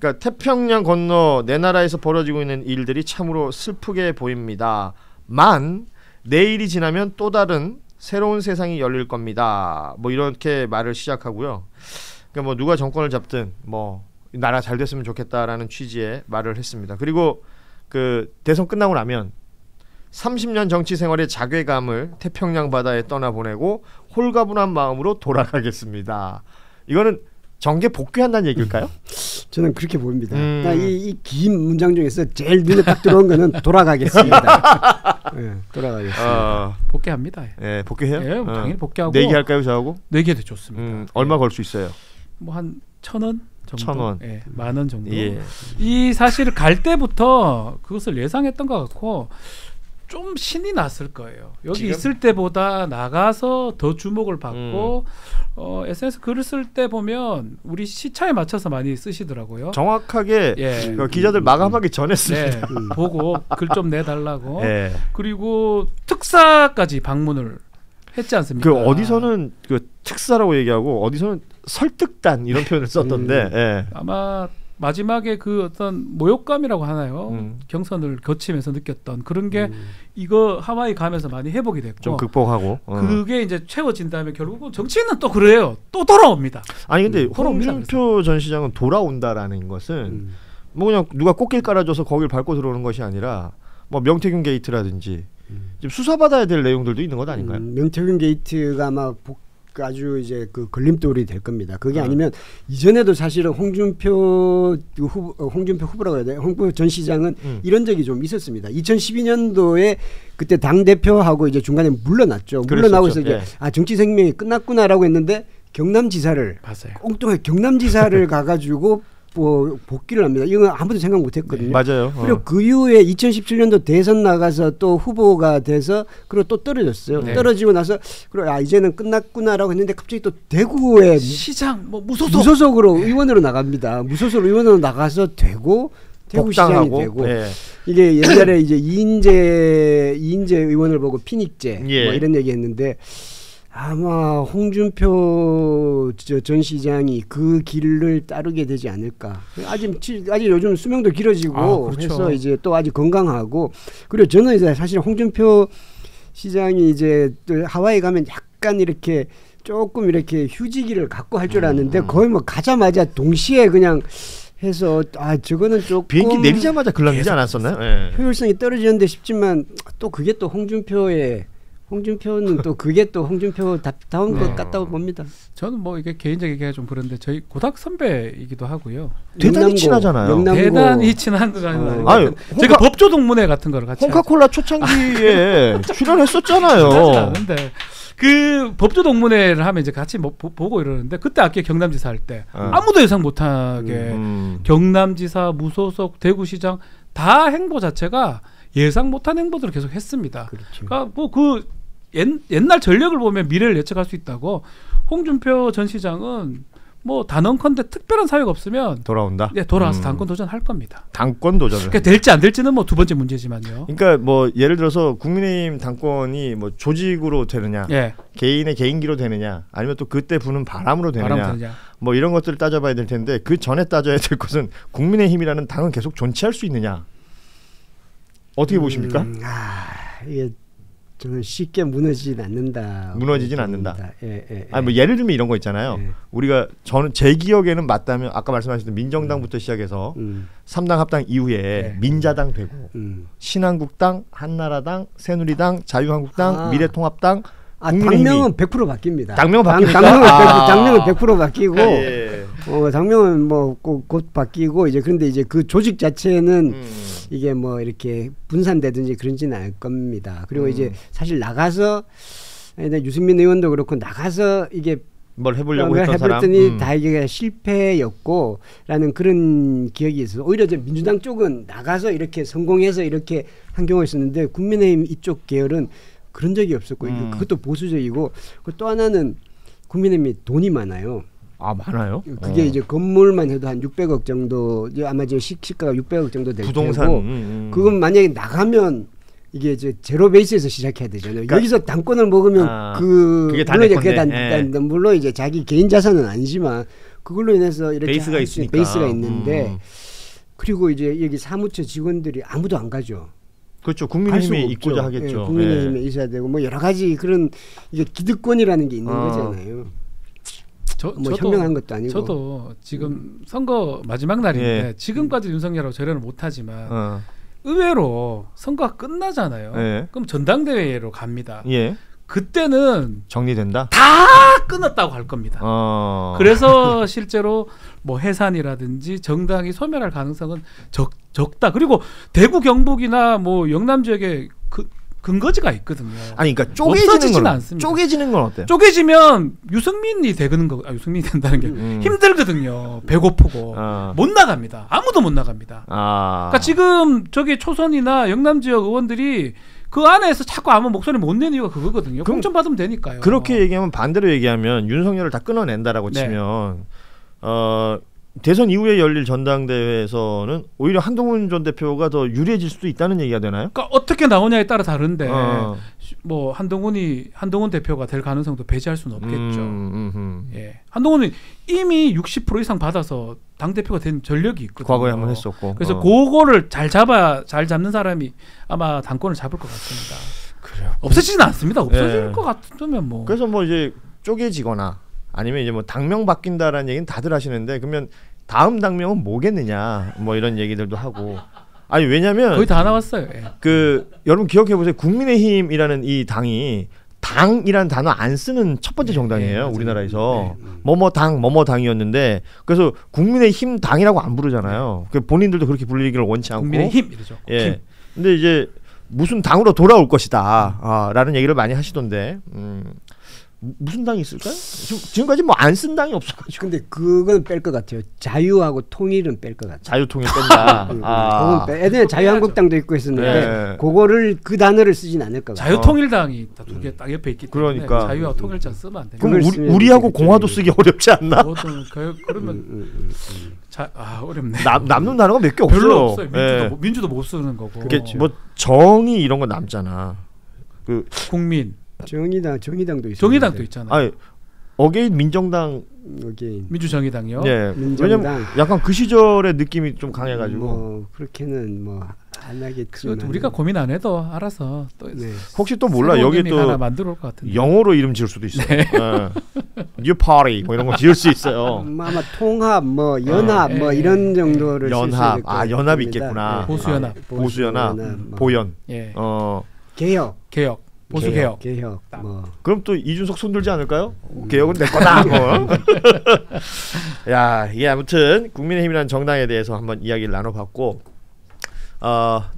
그러니까 태평양 건너 내 나라에서 벌어지고 있는 일들이 참으로 슬프게 보입니다.만 내일이 지나면 또 다른 새로운 세상이 열릴 겁니다. 뭐 이렇게 말을 시작하고요. 그러니까 뭐 누가 정권을 잡든 뭐 나라 잘 됐으면 좋겠다라는 취지의 말을 했습니다. 그리고 그 대선 끝나고 나면 30년 정치 생활의 자괴감을 태평양 바다에 떠나보내고 홀가분한 마음으로 돌아가겠습니다. 이거는 정계 복귀한다는 얘기일까요? 저는 그렇게 보입니다. 이 긴 문장 중에서 제일 눈에 딱 들어온 거는 돌아가겠습니다. 네, 돌아가겠습니다. 복귀합니다. 네, 복귀해요? 예, 당연히 복귀하고. 내기할까요, 저하고? 내기해도 좋습니다. 얼마 걸 수 있어요? 뭐 한 1,000원 정도. 1,000원. 예, 10,000원 정도. 예. 이 사실 갈 때부터 그것을 예상했던 것 같고 좀 신이 났을 거예요. 여기 지금? 있을 때보다 나가서 더 주목을 받고 SNS 글을 쓸 때 보면 우리 시차에 맞춰서 많이 쓰시더라고요. 정확하게 예. 그 기자들 마감하기 전에 씁니다. 네, 보고 글 좀 내달라고. 예. 그리고 특사까지 방문을 했지 않습니까? 그 어디서는 그 특사라고 얘기하고 어디서는 설득단 이런 표현을 썼던데 예. 아마 마지막에 그 어떤 모욕감이라고 하나요? 경선을 거치면서 느꼈던 그런 게 이거 하와이 가면서 많이 회복이 됐고 좀 극복하고 그게 이제 채워진 다음에 결국은 정치인은 또 그래요. 또 돌아옵니다. 아니 근데 돌아옵니다, 홍준표 전 시장은 돌아온다라는 것은 뭐 그냥 누가 꽃길 깔아줘서 거길 밟고 들어오는 것이 아니라 뭐 명태균 게이트라든지 지금 수사받아야 될 내용들도 있는 것 아닌가요? 명태균 게이트가 아마 아주 이제 그 걸림돌이 될 겁니다. 그게 아니면 이전에도 사실은 홍준표 후보라고 해야 돼요. 홍준표 전 시장은 이런 적이 좀 있었습니다. 2012년도에 그때 당 대표하고 이제 중간에 물러났죠. 물러나고 해서 이제 정치 생명이 끝났구나라고 했는데 경남지사를 엉뚱하게 경남지사를 가가지고 복귀를 합니다. 이건 아무도 생각 못했거든요. 맞아요. 그리고 그 이후에 2017년도 대선 나가서 또 후보가 돼서 그리고 또 떨어졌어요. 네. 떨어지고 나서 이제는 끝났구나라고 했는데 갑자기 또 대구에 시장 뭐 무소속으로 의원으로 나갑니다. 무소속 의원으로 나가서 되고 대구시장이 되고 이게 옛날에 이제 이인재 의원을 보고 피닉제 뭐 이런 얘기했는데 아마 홍준표 전 시장이 그 길을 따르게 되지 않을까. 아직 요즘 수명도 길어지고 그렇죠. 해서 이제 또 아직 건강하고 그리고 저는 이제 사실 홍준표 시장이 이제 또 하와이 가면 약간 이렇게 조금 이렇게 휴지기를 갖고 할 줄 알았는데 거의 뭐 가자마자 동시에 그냥 해서 저거는 조금 비행기 내리자마자 글랑이지 않았었나요? 네. 효율성이 떨어지는데 싶지만 또 그게 또 홍준표는 또 그게 또 홍준표다운 것 같다고 봅니다. 저는 뭐 이게 개인적 얘기가 좀 그런데 저희 고등학교 선배이기도 하고요. 대단히 친하잖아요. 대단히 친한 거 아니에요. 제가 법조 동문회 같은 거를 같이 홍카콜라 초창기에 출연했었잖아요. 근데 그 법조 동문회를 하면 이제 같이 뭐 보고 이러는데 그때 아까 경남지사 할 때 아무도 예상 못하게 경남지사, 무소속, 대구시장 다 행보 자체가 예상 못한 행보들을 계속 했습니다. 그렇죠. 그러니까 뭐 그 옛날 전력을 보면 미래를 예측할 수 있다고 홍준표 전 시장은 뭐 단언컨대 특별한 사유가 없으면 돌아온다. 네, 돌아와서 당권 도전할 겁니다. 당권 도전을. 그러니까 될지 안 될지는 뭐 두 번째 문제지만요. 그러니까 뭐 예를 들어서 국민의힘 당권이 뭐 조직으로 되느냐, 개인의 개인기로 되느냐, 아니면 또 그때 부는 바람으로 되느냐, 뭐 이런 것들을 따져봐야 될 텐데 그 전에 따져야 될 것은 국민의힘이라는 당은 계속 존치할 수 있느냐. 어떻게 보십니까? 이게 저는 쉽게 무너지진 않는다. 무너지진 않는다. 아니 뭐 예를 들면 이런 거 있잖아요. 저는 제 기억에는 맞다면 아까 말씀하셨던 민정당부터 시작해서 3당 합당 이후에 민자당 되고 신한국당, 한나라당, 새누리당, 자유한국당, 미래통합당, 당명은 100% 바뀝니다. 당명은 바뀝니까? 당명은 100% 바뀌고 당명은 뭐 곧 바뀌고 이제 그런데 이제 그 조직 자체는 이게 뭐 이렇게 분산되든지 그런지는 않을 겁니다. 그리고 이제 사실 나가서 유승민 의원도 그렇고 나가서 이게 뭘 해보려고 했던 사람 다 이게 실패였고라는 그런 기억이 있어서 오히려 이제 민주당 쪽은 나가서 이렇게 성공해서 이렇게 한 경우가 있었는데 국민의힘 이쪽 계열은 그런 적이 없었고 그것도 보수적이고 또 하나는 국민의힘이 돈이 많아요. 많아요? 그게 이제 건물만 해도 한 600억 정도 아마 지금 시가가 600억 정도 될 부동산, 테고 그건 만약에 나가면 이게 이제 제로 베이스에서 시작해야 되잖아요. 그러니까 여기서 당권을 먹으면 그게 물론 이제 자기 개인 자산은 아니지만 그걸로 인해서 이렇게 베이스가 있으니까 베이스가 있는데 그리고 이제 여기 사무처 직원들이 아무도 안 가죠. 그렇죠. 국민의힘에 있고자 하겠죠. 국민의힘에 있어야 되고 뭐 여러 가지 그런 이게 기득권이라는 게 있는 거잖아요. 뭐 현명한 것도 아니고. 저도 지금 선거 마지막 날인데 지금까지 윤석열하고 절연을 못하지만 의외로 선거가 끝나잖아요. 그럼 전당대회로 갑니다. 그때는 정리된다? 다 끊었다고 할 겁니다. 그래서 실제로 뭐 해산이라든지 정당이 소멸할 가능성은 적다. 그리고 대구 경북이나 뭐 영남 지역에 근거지가 있거든요. 아니 그러니까 쪼개지는 건 어때요? 쪼개지면 유승민이 유승민이 된다는 게 힘들거든요. 배고프고 못 나갑니다. 아무도 못 나갑니다. 그러니까 지금 저기 초선이나 영남 지역 의원들이 그 안에서 자꾸 아무 목소리 못 내는 이유가 그거거든요. 공천 받으면 되니까요. 그렇게 얘기하면 반대로 얘기하면 윤석열을 다 끊어낸다라고 치면 대선 이후에 열릴 전당대회에서는 오히려 한동훈 전 대표가 더 유리해질 수도 있다는 얘기가 되나요? 그러니까 어떻게 나오냐에 따라 다른데 뭐 한동훈 대표가 될 가능성도 배제할 수는 없겠죠. 한동훈은 이미 60% 이상 받아서 당 대표가 된 전력이 있거든요. 과거에 한번 했었고. 그래서 그거를 잘 잡는 사람이 아마 당권을 잡을 것 같습니다. 그래요. 없어지지는 않습니다. 없어질 것 같으면 뭐. 그래서 뭐 이제 쪼개지거나 아니면 이제 뭐 당명 바뀐다라는 얘기는 다들 하시는데 그러면 다음 당명은 뭐겠느냐 뭐 이런 얘기들도 하고 아니 왜냐면 거의 다 나왔어요. 그 여러분 기억해 보세요. 국민의힘이라는 이 당이 당이라는 단어 안 쓰는 첫 번째 정당이에요. 우리나라에서 뭐뭐 당이었는데 그래서 국민의힘 당이라고 안 부르잖아요. 본인들도 그렇게 불리기를 원치 않고 국민의힘 이러죠. 근데 이제 무슨 당으로 돌아올 것이다 라는 얘기를 많이 하시던데 무슨 당이 있을까요? 지금까지 뭐 안 쓴 당이 없어가지고. 근데 그건 뺄 것 같아요. 자유하고 통일은 뺄 것 같아요. 자유통일 뺀다. 그건 예전에 자유한국당도 있고 했었는데 네. 그거를 그 단어를 쓰진 않을 것 같아요. 자유통일당이 두 개 딱 옆에 있기 때문에 그러니까. 자유와 통일자 쓰면 안 돼요. 그럼 우리하고 공화도 쓰기 어렵지 않나? 그러면 어렵네. 남는 단어가 몇 개 없어요. 별로 없어요. 예. 민주도 못 쓰는 거고. 그게 뭐 정의 이런 거 남잖아. 그 국민. 정의당도 있어요. 정의당도 있잖아요. 아니 어게인 민정당 어게인 민주정의당이요. 예. 민정당. 왜냐면 약간 그 시절의 느낌이 좀 강해가지고. 뭐 그렇게는 뭐 안 하겠지만 우리가 고민 안 해도 알아서 또 네. 혹시 또 몰라 여기 또 하나 만들어 올 것 같은데. 영어로 이름 지을 수도 있어요. 뉴 파리 뭐 이런 거 지을 수 있어요. 아마 통합 뭐 연합 뭐 이런 정도를 연합 연합이 있겠구나. 보수연합. 보수연합 뭐. 보연. 예. 개혁 보수 개혁. 뭐. 그럼 또 이준석 손들지 않을까요? 개혁은 내 거다. 뭐. 야, 이게 아무튼 국민의힘이라는 정당에 대해서 한번 이야기를 나눠봤고,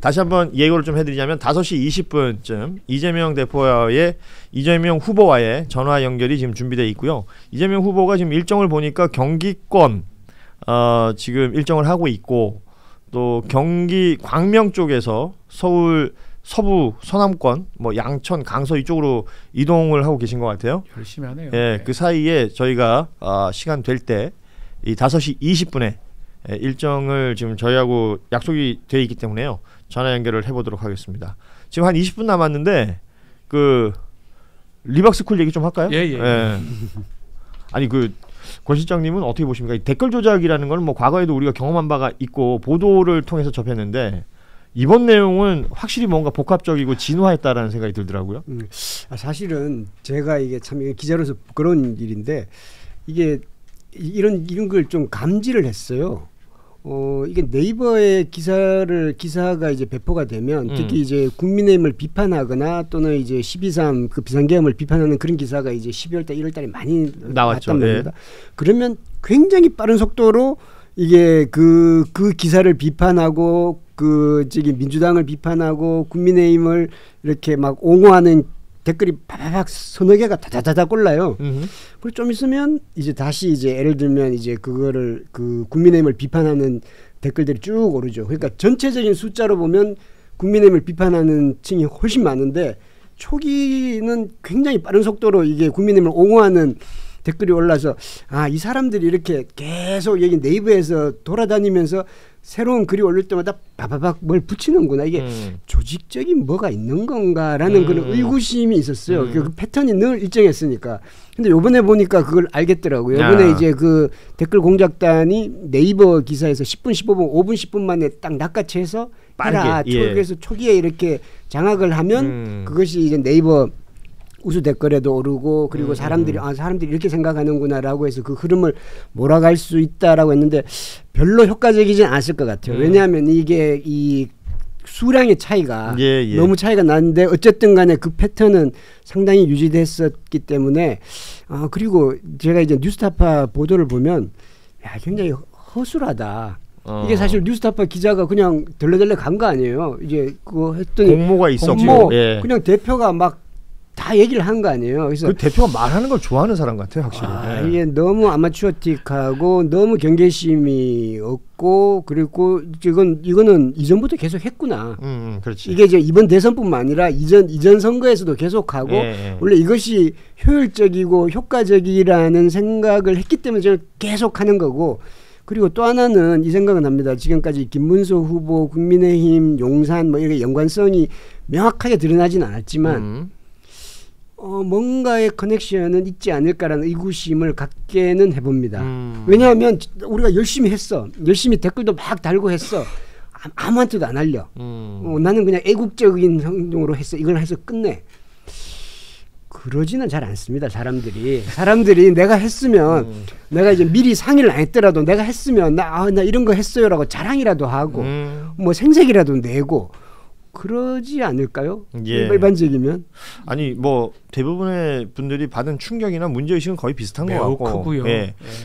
다시 한번 예고를 좀 해드리자면 5시 20분쯤 이재명 후보와의 전화 연결이 지금 준비되어 있고요. 이재명 후보가 지금 일정을 보니까 경기권 지금 일정을 하고 있고, 또 경기 광명 쪽에서 서울 서부 서남권 뭐 양천 강서 이쪽으로 이동을 하고 계신 것 같아요. 열심히 하네요. 예, 그 사이에 저희가 시간 될 때 이 5시 20분에 일정을 지금 저희하고 약속이 돼 있기 때문에요. 전화 연결을 해보도록 하겠습니다. 지금 한 20분 남았는데 그 리박스쿨 얘기 좀 할까요? 예. 아니 권 실장님은 어떻게 보십니까? 이 댓글 조작이라는 건 뭐 과거에도 우리가 경험한 바가 있고 보도를 통해서 접했는데 이번 내용은 확실히 뭔가 복합적이고 진화했다라는 생각이 들더라고요. 사실은 제가 이게 참 기자로서 부끄러운 일인데 이게 이런 걸 좀 감지를 했어요. 이게 네이버의 기사가 이제 배포가 되면 특히 이제 국민의힘을 비판하거나 또는 이제 12.3 그 비상계엄을 비판하는 그런 기사가 이제 12월달 1월달에 많이 나왔단 말입니다. 네. 그러면 굉장히 빠른 속도로 이게 그 기사를 비판하고 민주당을 비판하고 국민의힘을 이렇게 막 옹호하는 댓글이 바바박 서너 개가 다다다다 올라요. 그리고 좀 있으면 이제 다시 이제 예를 들면 이제 그거를 국민의힘을 비판하는 댓글들이 쭉 오르죠. 그러니까 전체적인 숫자로 보면 국민의힘을 비판하는 층이 훨씬 많은데 초기는 굉장히 빠른 속도로 이게 국민의힘을 옹호하는 댓글이 올라서 이 사람들이 이렇게 계속 여기 네이버에서 돌아다니면서 새로운 글이 올릴 때마다 바바박 뭘 붙이는구나. 이게 조직적인 뭐가 있는 건가라는 그런 의구심이 있었어요. 그 패턴이 늘 일정했으니까. 근데 요번에 보니까 그걸 알겠더라고요. 요번에 이제 그 댓글 공작단이 네이버 기사에서 10분, 15분, 5분, 10분 만에 딱 낚아채서 해라. 그래서 초기에 이렇게 장악을 하면 그것이 이제 네이버 우수 댓글에도 오르고 그리고 사람들이 이렇게 생각하는구나라고 해서 그 흐름을 몰아갈 수 있다라고 했는데 별로 효과적이진 않았을 것 같아요. 왜냐하면 이게 이 수량의 차이가 너무 차이가 나는데 어쨌든 간에 그 패턴은 상당히 유지됐었기 때문에 그리고 제가 이제 뉴스타파 보도를 보면 굉장히 허술하다. 이게 사실 뉴스타파 기자가 그냥 덜레덜레 간 거 아니에요. 이제 그거 했더니 공모가 있었고 그냥 대표가 막 다 얘기를 한 거 아니에요. 그래서 그 대표가 말하는 걸 좋아하는 사람 같아요, 확실히. 이게 너무 아마추어틱하고 너무 경계심이 없고 그리고 이거는 이전부터 계속 했구나. 그렇지. 이게 이제 이번 대선뿐만 아니라 이전 선거에서도 계속하고 원래 이것이 효율적이고 효과적이라는 생각을 했기 때문에 저는 계속하는 거고. 그리고 또 하나는 이 생각은 합니다. 지금까지 김문수 후보, 국민의힘, 용산 뭐 이렇게 연관성이 명확하게 드러나진 않았지만. 뭔가의 커넥션은 있지 않을까라는 의구심을 갖게는 해봅니다. 왜냐하면 우리가 열심히 했어. 열심히 댓글도 막 달고 했어. 아무한테도 안 알려. 나는 그냥 애국적인 행동으로 했어. 이걸 해서 끝내. 그러지는 잘 않습니다. 사람들이 내가 했으면 내가 이제 미리 상의를 안 했더라도 내가 했으면 나 이런 거 했어요라고 자랑이라도 하고 뭐 생색이라도 내고 그러지 않을까요? 일반적이면 아니 뭐 대부분의 분들이 받은 충격이나 문제의식은 거의 비슷한 것 같고 크고요.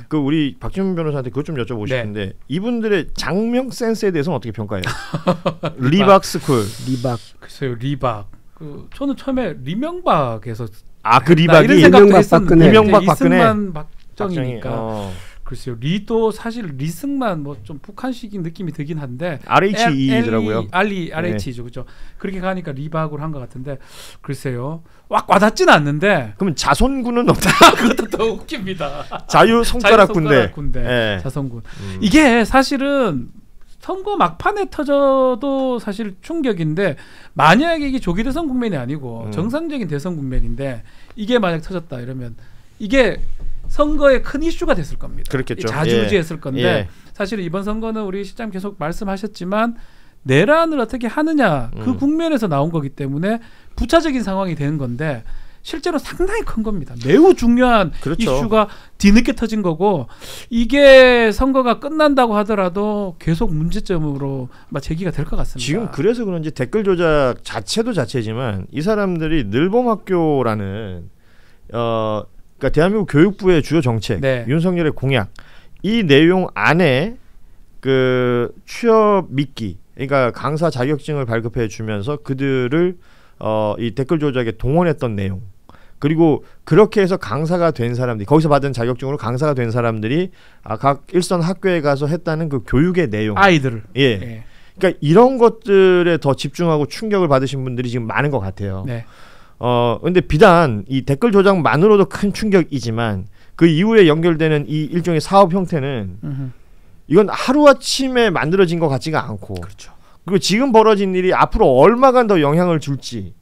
그 우리 박지문 변호사한테 그것 좀 여쭤보고 싶은데 이분들의 장명 센스에 대해서는 어떻게 평가해요? 리박 스쿨 글쎄요 리박 저는 처음에 리명박에서 그 리박이 이런 생각도 이명박 했었는데 박근혜. 이명박 박근혜. 이승만 박정희니까 글쎄요. 리도 사실 리승만 뭐 좀 북한식인 느낌이 들긴 한데 RHE더라고요. RH죠, 그렇죠. 그렇게 가니까 리박으로 한 것 같은데 글쎄요. 와닿지는 않는데. 그러면 자손군은 없다. 그것도 더 웃깁니다. 자유 손가락 군대. 네. 자손군. 이게 사실은 선거 막판에 터져도 사실 충격인데 만약에 이게 조기 대선 국면이 아니고 정상적인 대선 국면인데 이게 만약 터졌다 이러면 이게 선거에 큰 이슈가 됐을 겁니다. 그렇겠죠. 자주지했을 건데 예. 사실 이번 선거는 우리 실장 계속 말씀하셨지만 내란을 어떻게 하느냐 그 국면에서 나온 거기 때문에 부차적인 상황이 되는 건데 실제로 상당히 큰 겁니다. 매우 중요한 그렇죠. 이슈가 뒤늦게 터진 거고 이게 선거가 끝난다고 하더라도 계속 문제점으로 제기가 될 것 같습니다. 지금 그래서 그런지 댓글 조작 자체도 자체지만 이 사람들이 늘봄학교라는 그러니까 대한민국 교육부의 주요 정책, 네. 윤석열의 공약 이 내용 안에 그 취업 미끼, 그러니까 강사 자격증을 발급해 주면서 그들을 이 댓글 조작에 동원했던 내용. 그리고 그렇게 해서 강사가 된 사람들이 거기서 받은 자격증으로 강사가 된 사람들이 각 일선 학교에 가서 했다는 그 교육의 내용. 아이들을. 예. 그러니까 이런 것들에 더 집중하고 충격을 받으신 분들이 지금 많은 것 같아요. 네. 근데 비단 이 댓글 조작만으로도 큰 충격이지만 그 이후에 연결되는 이 일종의 사업 형태는 이건 하루아침에 만들어진 것 같지가 않고 그렇죠. 그리고 지금 벌어진 일이 앞으로 얼마간 더 영향을 줄지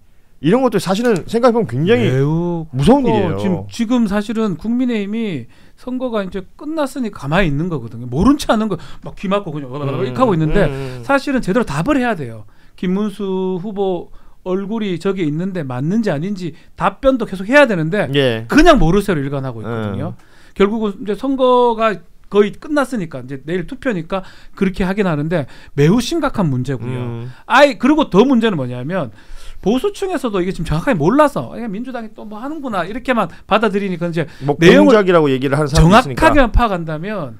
이런 것도 사실은 생각해보면 굉장히 매우 무서운 일이에요. 지금 사실은 국민의힘이 선거가 이제 끝났으니 가만히 있는 거거든요. 모른 체 하는 거 막 귀 막고 그냥 이렇게 하고 있는데 사실은 제대로 답을 해야 돼요. 김문수 후보 얼굴이 저기 있는데 맞는지 아닌지 답변도 계속 해야 되는데 예. 그냥 모르쇠로 일관하고 있거든요. 결국은 이제 선거가 거의 끝났으니까 이제 내일 투표니까 그렇게 하긴 하는데 매우 심각한 문제고요. 그리고 더 문제는 뭐냐면 보수층에서도 이게 지금 정확하게 몰라서 민주당이 또 뭐 하는구나 이렇게만 받아들이니까 이제 뭐 내용을 공작이라고 얘기를 하는 사람이 있으니까 정확하게만 파악한다면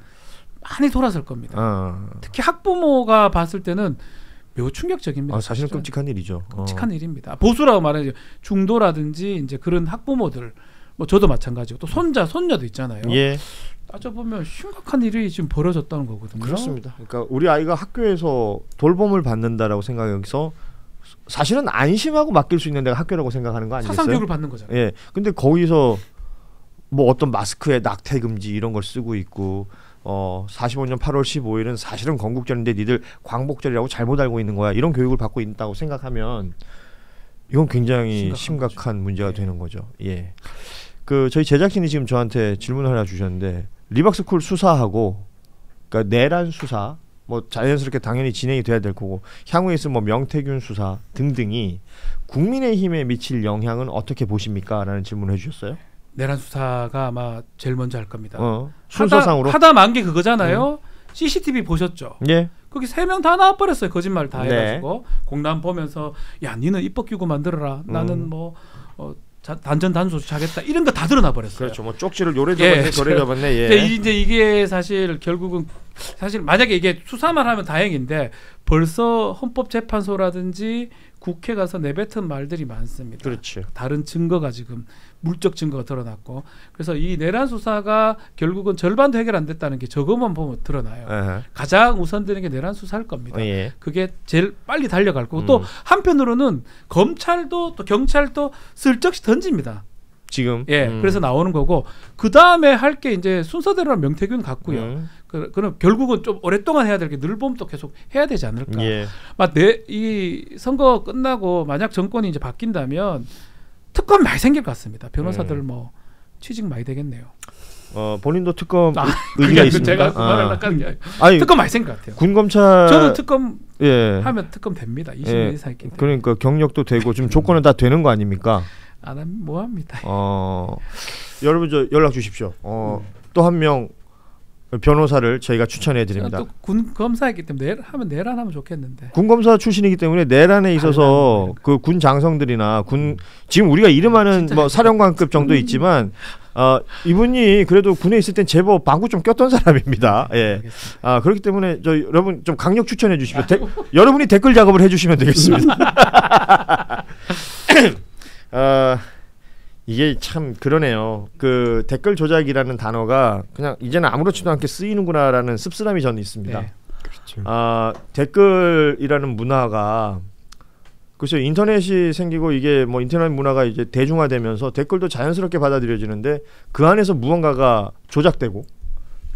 많이 돌아설 겁니다. 특히 학부모가 봤을 때는 매우 충격적입니다. 사실은 끔찍한 일이죠. 끔찍한 일입니다. 보수라고 말하는 중도라든지 이제 그런 학부모들, 뭐 저도 마찬가지고 또 손자, 손녀도 있잖아요. 예. 따져보면 심각한 일이 지금 벌어졌다는 거거든요. 그렇습니다. 그러니까 우리 아이가 학교에서 돌봄을 받는다라고 생각해서 사실은 안심하고 맡길 수 있는 데가 학교라고 생각하는 거 아니겠어요? 사상교육을 받는 거잖아요. 예. 근데 거기서 뭐 어떤 마스크에 낙태 금지 이런 걸 쓰고 있고 45년 8월 15일은 사실은 건국절인데 니들 광복절이라고 잘못 알고 있는 거야. 이런 교육을 받고 있다고 생각하면 이건 굉장히 심각한 문제가 되는 거죠. 예. 그 저희 제작진이 지금 저한테 질문을 하나 주셨는데 리박스쿨 수사하고 그러니까 내란 수사 뭐 자연스럽게 당연히 진행이 돼야 될 거고 향후에 있을 뭐 명태균 수사 등등이 국민의힘에 미칠 영향은 어떻게 보십니까? 라는 질문을 해주셨어요. 내란 수사가 아마 제일 먼저 할 겁니다. 순서상으로 하다 만 게 그거잖아요. CCTV 보셨죠? 예. 거기 3명 다 나와버렸어요. 거짓말 다 네. 해가지고 공남 보면서 야 니는 입법 기구 만들어라. 나는 뭐 단전 단소수 하겠다. 이런 거 다 드러나 버렸어요. 그렇죠. 뭐 쪽지를 요래 잡았네, 저래 잡았네. 예. 이제 이게 사실 결국은 사실 만약에 이게 수사만 하면 다행인데 벌써 헌법재판소라든지 국회 가서 내뱉은 말들이 많습니다. 그렇죠. 다른 증거가 지금 물적 증거가 드러났고 그래서 이 내란 수사가 결국은 절반도 해결 안 됐다는 게 저것만 보면 드러나요. 가장 우선되는 게 내란 수사일 겁니다. 예. 그게 제일 빨리 달려갈 거고 또 한편으로는 검찰도 또 경찰도 슬쩍 던집니다. 지금 그래서 나오는 거고 그 다음에 할 게 이제 순서대로 명태균 같고요. 그럼 결국은 좀 오랫동안 해야 될 게 늘봄도 계속 해야 되지 않을까. 예. 이 선거 끝나고 만약 정권이 이제 바뀐다면 특검 많이 생길 것 같습니다. 변호사들 뭐 취직 많이 되겠네요. 본인도 특검 의지가 있습니까? 제가 그 말을 하는 게 아니라 특검 많이 생길 것 같아요. 군 검찰 저는 특검 하면 특검 됩니다. 20년 이상 있기 때문에. 그러니까 경력도 되고 지금 조건은 다 되는 거 아닙니까? 안 하면 뭐 합니다. 여러분 저 연락 주십시오. 또 한 명 변호사를 저희가 추천해 드립니다. 또 군 검사이기 때문에 내란하면 좋겠는데. 군 검사 출신이기 때문에 내란에 있어서 그 군 장성들이나 군 지금 우리가 이름하는 뭐 사령관급 정도 있지만 이분이 그래도 군에 있을 땐 제법 방구 좀 꼈던 사람입니다. 예. 그렇기 때문에 저 여러분 좀 강력 추천해 주십시오. 여러분이 댓글 작업을 해주시면 되겠습니다. 이게 참 그러네요. 그 댓글 조작이라는 단어가 그냥 이제는 아무렇지도 않게 쓰이는구나라는 씁쓸함이 저는 있습니다. 네. 그렇죠. 댓글이라는 문화가 글쎄요, 인터넷이 생기고 이게 뭐 인터넷 문화가 이제 대중화되면서 댓글도 자연스럽게 받아들여지는데 그 안에서 무언가가 조작되고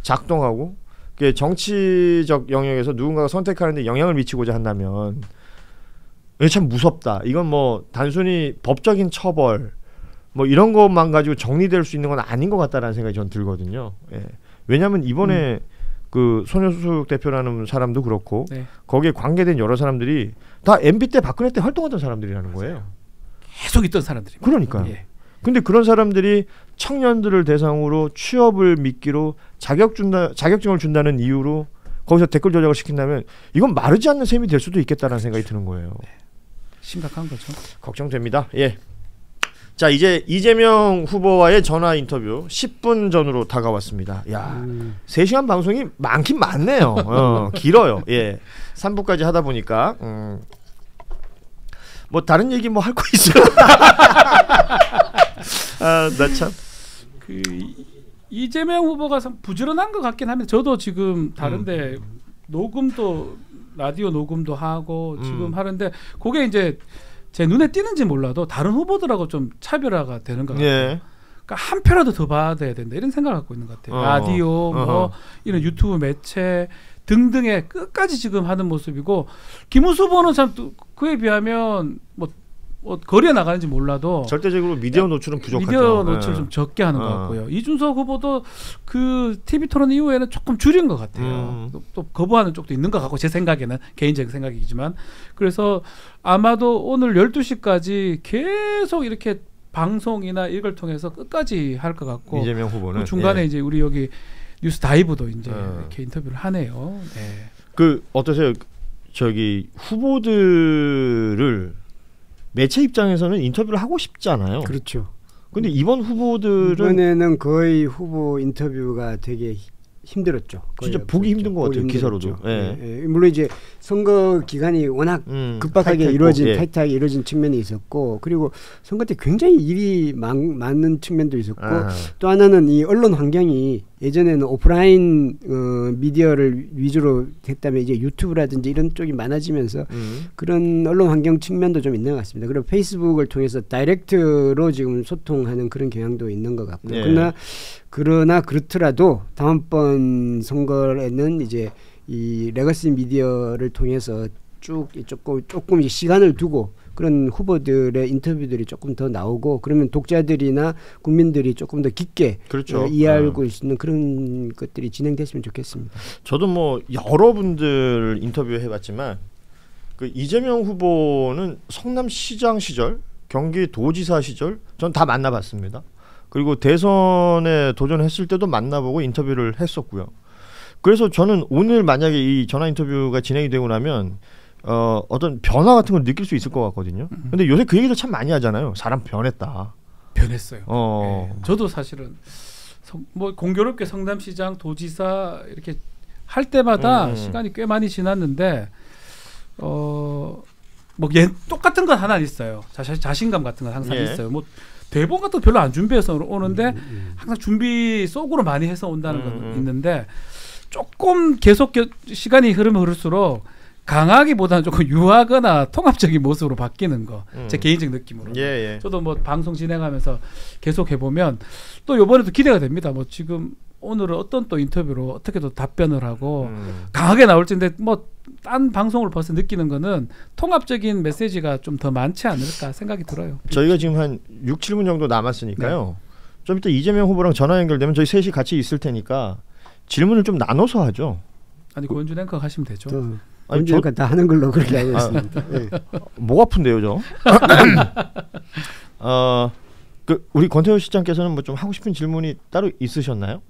작동하고 그게 정치적 영역에서 누군가가 선택하는데 영향을 미치고자 한다면 이게 참 무섭다. 이건 뭐 단순히 법적인 처벌 뭐 이런 것만 가지고 정리될 수 있는 건 아닌 것 같다라는 생각이 전 들거든요. 예. 왜냐하면 이번에 그 손효숙 대표라는 사람도 그렇고 네. 거기에 관계된 여러 사람들이 다 MB 때 박근혜 때 활동하던 사람들이라는 거예요. 계속 있던 사람들입니다. 그러니까요. 예. 근데 그런 사람들이 청년들을 대상으로 취업을 미끼로 자격증을 준다는 이유로 거기서 댓글 조작을 시킨다면 이건 마르지 않는 셈이 될 수도 있겠다라는 생각이 드는 거예요. 네. 심각한 거죠. 걱정됩니다. 예. 자, 이제 이재명 후보와의 전화 인터뷰 10분 전으로 다가왔습니다. 야, 3시간 방송이 많긴 많네요. 길어요. 예. 3부까지 하다 보니까 뭐 다른 얘기 뭐 할 거 있어요? 아, 나 참. 그 이재명 후보가 부지런한 것 같긴 합니다. 저도 지금 다른데 녹음도 라디오 녹음도 하고 지금 하는데 그게 이제 제 눈에 띄는지 몰라도 다른 후보들하고 좀 차별화가 되는 것 같아요. 예. 그러니까 한 표라도 더 받아야 된다 이런 생각을 갖고 있는 것 같아요. 라디오, 뭐 이런 유튜브 매체 등등에 끝까지 지금 하는 모습이고 김우수 후보는 참 그에 비하면 뭐 거리에 나가는지 몰라도 절대적으로 미디어 노출은 부족하죠. 미디어 노출 좀 적게 하는 것 같고요. 이준석 후보도 그 TV 토론 이후에는 조금 줄인 것 같아요. 또 거부하는 쪽도 있는 것 같고 제 생각에는 개인적인 생각이지만 그래서 아마도 오늘 12시까지 계속 이렇게 방송이나 이걸 통해서 끝까지 할 것 같고 이재명 후보는 그 중간에 예. 이제 우리 여기 뉴스 다이브도 이제 이렇게 인터뷰를 하네요. 네. 그 어떠세요? 저기 후보들을 매체 입장에서는 인터뷰를 하고 싶잖아요. 그렇죠. 근데 이번 후보들은 이번에는 거의 후보 인터뷰가 되게 힘들었죠. 진짜 보기 힘든 것 같아요. 기사로도. 예. 예. 물론 이제 선거 기간이 워낙 급박하게 이루어진 타이트하게 이루어진 측면이 있었고 그리고 선거 때 굉장히 일이 많은 측면도 있었고 또 하나는 이 언론 환경이 예전에는 오프라인 미디어를 위주로 했다면 이제 유튜브라든지 이런 쪽이 많아지면서 그런 언론 환경 측면도 좀 있는 것 같습니다. 그리고 페이스북을 통해서 다이렉트로 지금 소통하는 그런 경향도 있는 것 같고요. 예. 그러나 그렇더라도 다음번 선거에는 이제 이 레거시 미디어를 통해서 쭉 조금 시간을 두고 그런 후보들의 인터뷰들이 조금 더 나오고 그러면 독자들이나 국민들이 조금 더 깊게 그렇죠. 이해하고 있는 그런 것들이 진행됐으면 좋겠습니다. 저도 뭐 여러분들 인터뷰해봤지만 그 이재명 후보는 성남시장 시절, 경기도지사 시절 전 다 만나봤습니다. 그리고 대선에 도전했을 때도 만나보고 인터뷰를 했었고요. 그래서 저는 오늘 만약에 이 전화 인터뷰가 진행이 되고 나면 어떤 변화 같은 걸 느낄 수 있을 것 같거든요. 근데 요새 그 얘기도 참 많이 하잖아요. 사람 변했다. 변했어요. 네. 저도 사실은 뭐 공교롭게 성남시장, 도지사 이렇게 할 때마다 시간이 꽤 많이 지났는데 뭐 똑같은 건 하나 있어요. 자신감 같은 건 항상 있어요. 뭐 대본 같은 거 별로 안 준비해서 오는데 항상 준비 속으로 많이 해서 온다는 건 있는데 조금 계속 시간이 흐르면 흐를수록 강하기보다는 조금 유하거나 통합적인 모습으로 바뀌는 거 제 개인적 느낌으로. 저도 뭐 방송 진행하면서 계속 해보면 또 이번에도 기대가 됩니다. 뭐 지금 오늘은 어떤 또 인터뷰로 어떻게 또 답변을 하고 강하게 나올지인데 뭐 딴 방송을 벌써 느끼는 거는 통합적인 메시지가 좀 더 많지 않을까 생각이 들어요. 저희가 지금 한 6, 7분 정도 남았으니까요. 좀 이따 이재명 후보랑 전화 연결되면 저희 셋이 같이 있을 테니까 질문을 좀 나눠서 하죠. 아니 고현준 앵커 하시면 되죠. 고현준 앵커 다 하는 걸로 그렇게 알고 있습니다. 네. 목 아픈데요, 저. 그 우리 권태호 실장께서는 뭐 좀 하고 싶은 질문이 따로 있으셨나요?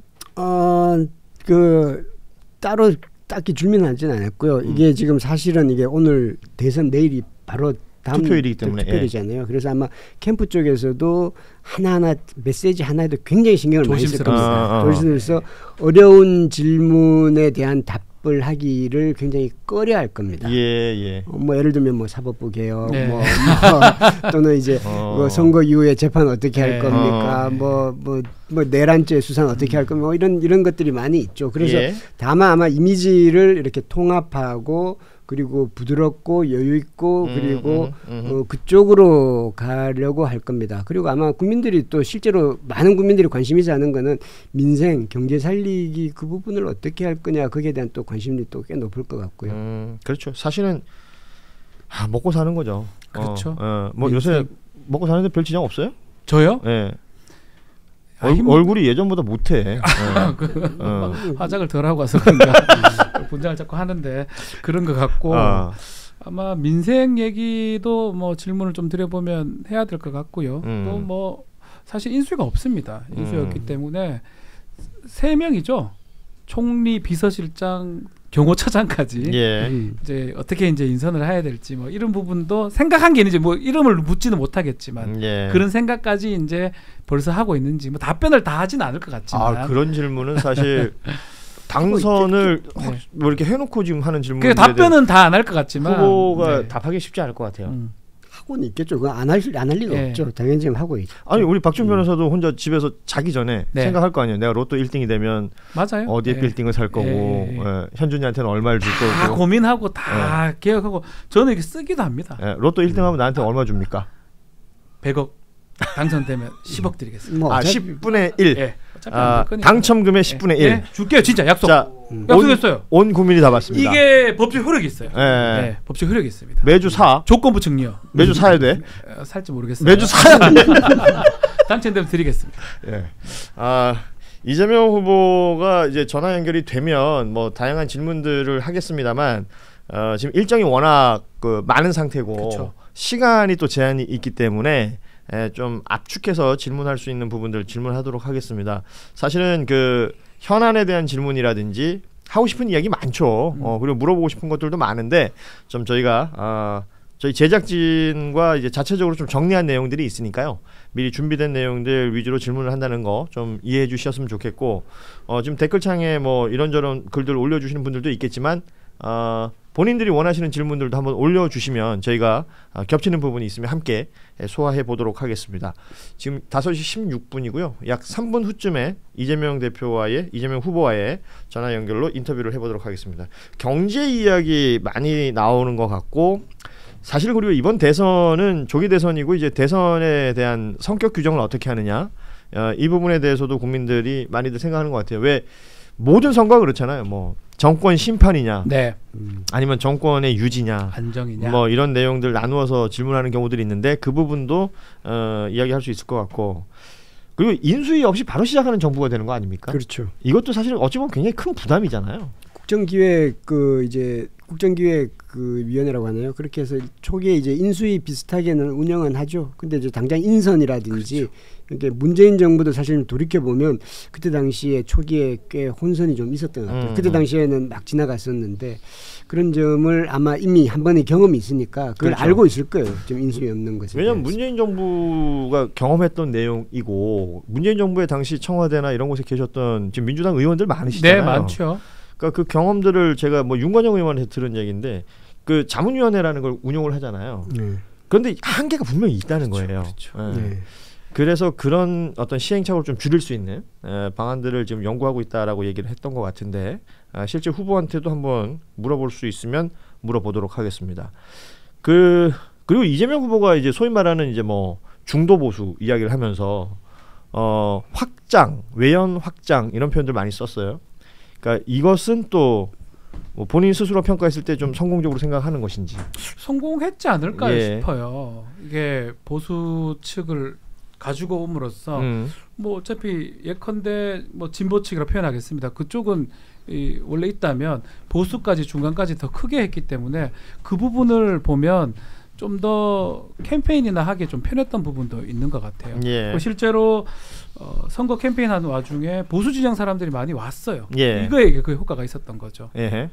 그 따로 딱히 준비하지는 않았고요. 이게 지금 사실은 이게 오늘 대선 내일이 바로 다음 투표일이기 때문에 투표일이잖아요. 그래서 아마 캠프 쪽에서도 하나하나 메시지 하나에도 굉장히 신경을 많이 쓸 겁니다. 조심해서 어려운 질문에 대한 통합을 하기를 굉장히 꺼려할 겁니다. 예. 뭐 예를 들면 뭐 사법부 개혁, 네. 뭐 또는 이제 뭐 선거 이후에 재판 어떻게 할 네. 겁니까? 뭐 내란죄 수사는 어떻게 할 겁니까? 뭐 이런 것들이 많이 있죠. 그래서 예. 다만 아마 이미지를 이렇게 통합하고 그리고 부드럽고 여유 있고 그리고 그쪽으로 가려고 할 겁니다. 그리고 아마 국민들이 또 실제로 많은 국민들이 관심이지 않은 거는 민생, 경제 살리기 그 부분을 어떻게 할 거냐 거기에 대한 또 관심이 또 꽤 높을 것 같고요. 그렇죠. 사실은 먹고 사는 거죠. 그렇죠. 뭐 요새 먹고 사는데 별 지장 없어요? 저요? 예. 얼굴이 예전보다 못해. 화장을 덜 하고 와서 그런가 분장을 자꾸 하는데 그런 것 같고 아마 민생 얘기도 뭐 질문을 좀 드려보면 해야 될 것 같고요. 또 뭐 사실 인수위가 없습니다. 인수위였기 때문에 3명이죠. 총리, 비서실장, 경호처장까지 예. 이제 어떻게 이제 인선을 해야 될지 뭐 이런 부분도 생각한 게 있는지 뭐 이름을 묻지는 못하겠지만 그런 생각까지 이제 벌써 하고 있는지 뭐 답변을 다 하진 않을 것 같지만 그런 질문은 사실 당선을 뭐 이렇게 해놓고 지금 하는 질문. 그 답변은 다 안 할 것 같지만 후보가 답하기 쉽지 않을 것 같아요. 하고는 있겠죠. 그거 안 할 리는 없죠. 당연히 지금 하고 있죠. 아니 우리 박준 변호사도 혼자 집에서 자기 전에 생각할 거 아니에요. 내가 로또 1등이 되면 맞아요. 어디에 빌딩을 살 거고 현준이한테는 얼마를 줄 거고 다 고민하고 다 계획하고 저는 이렇게 쓰기도 합니다. 로또 1등하면 나한테 얼마 줍니까? 100억 당선되면 10억 드리겠습니다. 뭐 10분의 1. 당첨금의 10분의 1. 줄게요. 진짜 약속. 자, 약속했어요. 온 국민이 다 받습니다. 이게 법적 효력이 있어요. 법적 효력이 있습니다. 매주 사. 조건부 증여. 매주 사야 돼. 살지 모르겠어요. 매주 사야 돼. 당첨되면 드리겠습니다. 이재명 후보가 이제 전화 연결이 되면 뭐 다양한 질문들을 하겠습니다만 지금 일정이 워낙 많은 상태고 그쵸. 시간이 또 제한이 있기 때문에 좀 압축해서 질문할 수 있는 부분들 질문하도록 하겠습니다. 사실은 그 현안에 대한 질문이라든지 하고 싶은 이야기 많죠. 그리고 물어보고 싶은 것들도 많은데 좀 저희가 저희 제작진과 이제 자체적으로 좀 정리한 내용들이 있으니까요. 미리 준비된 내용들 위주로 질문을 한다는 거 좀 이해해 주셨으면 좋겠고 지금 댓글창에 뭐 이런저런 글들 올려주시는 분들도 있겠지만 본인들이 원하시는 질문들도 한번 올려주시면 저희가 겹치는 부분이 있으면 함께 소화해 보도록 하겠습니다. 지금 5시 16분이고요. 약 3분 후쯤에 이재명 후보와의 전화 연결로 인터뷰를 해보도록 하겠습니다. 경제 이야기 많이 나오는 것 같고 사실 그리고 이번 대선은 조기 대선이고 이제 대선에 대한 성격 규정을 어떻게 하느냐 이 부분에 대해서도 국민들이 많이들 생각하는 것 같아요. 왜 모든 선거가 그렇잖아요. 뭐 정권 심판이냐, 아니면 정권의 유지냐, 안정이냐, 뭐 이런 내용들 나누어서 질문하는 경우들이 있는데 그 부분도 이야기할 수 있을 것 같고 그리고 인수위 없이 바로 시작하는 정부가 되는 거 아닙니까? 그렇죠. 이것도 사실 어찌 보면 굉장히 큰 부담이잖아요. 국정기획위원회라고 하나요? 그렇게 해서 초기에 이제 인수위 비슷하게는 운영은 하죠. 근데 이제 당장 인선이라든지 이렇게 문재인 정부도 사실 돌이켜 보면 그때 당시에 초기에 꽤 혼선이 좀 있었던 것 같아요. 그때 당시에는 막 지나갔었는데 그런 점을 아마 이미 한 번의 경험이 있으니까 그걸 그렇죠. 알고 있을 거예요. 좀 인수위 없는 것에. 왜냐하면 문재인 정부가 경험했던 내용이고 문재인 정부의 당시 청와대나 이런 곳에 계셨던 지금 민주당 의원들 많으시잖아요. 네, 많죠. 그러니까 그 경험들을 제가 뭐 윤건영 의원한테 들은 얘기인데 그 자문위원회라는 걸 운영을 하잖아요. 그런데 한계가 분명히 있다는 거예요. 그렇죠. 그래서 그런 어떤 시행착오를 좀 줄일 수 있는 방안들을 지금 연구하고 있다라고 얘기를 했던 것 같은데 실제 후보한테도 한번 물어볼 수 있으면 물어보도록 하겠습니다. 그리고 이재명 후보가 이제 소위 말하는 이제 뭐 중도 보수 이야기를 하면서 확장, 외연 확장 이런 표현들 많이 썼어요. 그러니까 이것은 또 뭐 본인 스스로 평가했을 때 좀 성공적으로 생각하는 것인지 성공했지 않을까 싶어요. 이게 보수 측을 가지고 옴으로써 뭐 어차피 예컨대 뭐 진보 측이라 표현하겠습니다. 그쪽은 원래 있다면 보수까지 중간까지 더 크게 했기 때문에 그 부분을 보면 좀 더 캠페인이나 하기에 좀 편했던 부분도 있는 것 같아요. 실제로 선거 캠페인하는 와중에 보수 진영 사람들이 많이 왔어요. 이거에 그 효과가 있었던 거죠. 네.